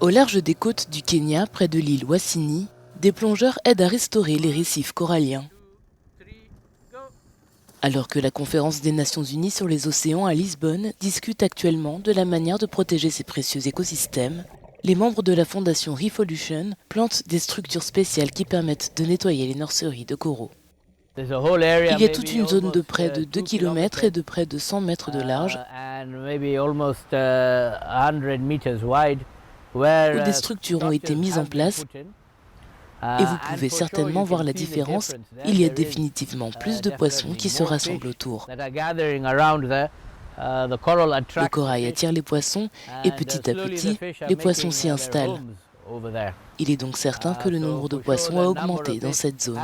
Au large des côtes du Kenya, près de l'île Wasini, des plongeurs aident à restaurer les récifs coralliens. Alors que la conférence des Nations Unies sur les océans à Lisbonne discute actuellement de la manière de protéger ces précieux écosystèmes, les membres de la fondation Refolution plantent des structures spéciales qui permettent de nettoyer les nurseries de coraux. Il y a toute une zone de près de 2 km et de près de 100 mètres de large où des structures ont été mises en place et vous pouvez certainement voir la différence. Il y a définitivement plus de poissons qui se rassemblent autour. Le corail attire les poissons et petit à petit, les poissons s'y installent. Il est donc certain que le nombre de poissons a augmenté dans cette zone.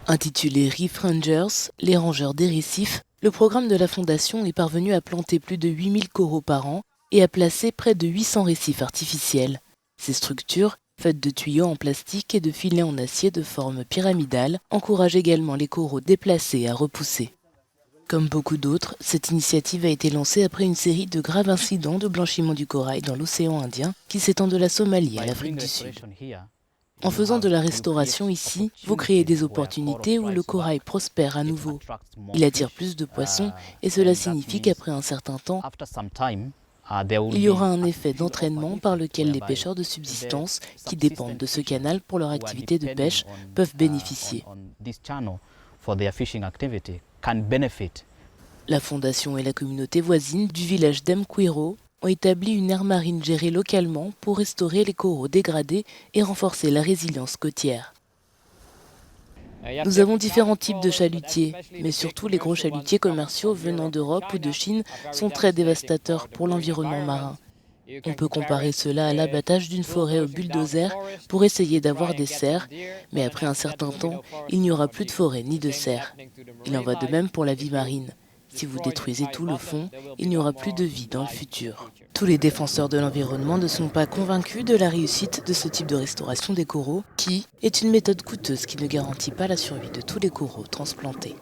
Intitulé Reef Rangers, les rangeurs des récifs, le programme de la Fondation est parvenu à planter plus de 8000 coraux par an et à placer près de 800 récifs artificiels. Ces structures, faites de tuyaux en plastique et de filets en acier de forme pyramidale, encouragent également les coraux déplacés à repousser. Comme beaucoup d'autres, cette initiative a été lancée après une série de graves incidents de blanchiment du corail dans l'océan Indien qui s'étend de la Somalie à l'Afrique du Sud. En faisant de la restauration ici, vous créez des opportunités où le corail prospère à nouveau. Il attire plus de poissons et cela signifie qu'après un certain temps, il y aura un effet d'entraînement par lequel les pêcheurs de subsistance, qui dépendent de ce canal pour leur activité de pêche, peuvent bénéficier. La fondation et la communauté voisine du village d'Mkwiro ont établi une aire marine gérée localement pour restaurer les coraux dégradés et renforcer la résilience côtière. Nous avons différents types de chalutiers, mais surtout les gros chalutiers commerciaux venant d'Europe ou de Chine sont très dévastateurs pour l'environnement marin. On peut comparer cela à l'abattage d'une forêt au bulldozer pour essayer d'avoir des cerfs, mais après un certain temps, il n'y aura plus de forêt ni de cerfs. Il en va de même pour la vie marine. Si vous détruisez tout le fond, il n'y aura plus de vie dans le futur. Tous les défenseurs de l'environnement ne sont pas convaincus de la réussite de ce type de restauration des coraux, qui est une méthode coûteuse qui ne garantit pas la survie de tous les coraux transplantés.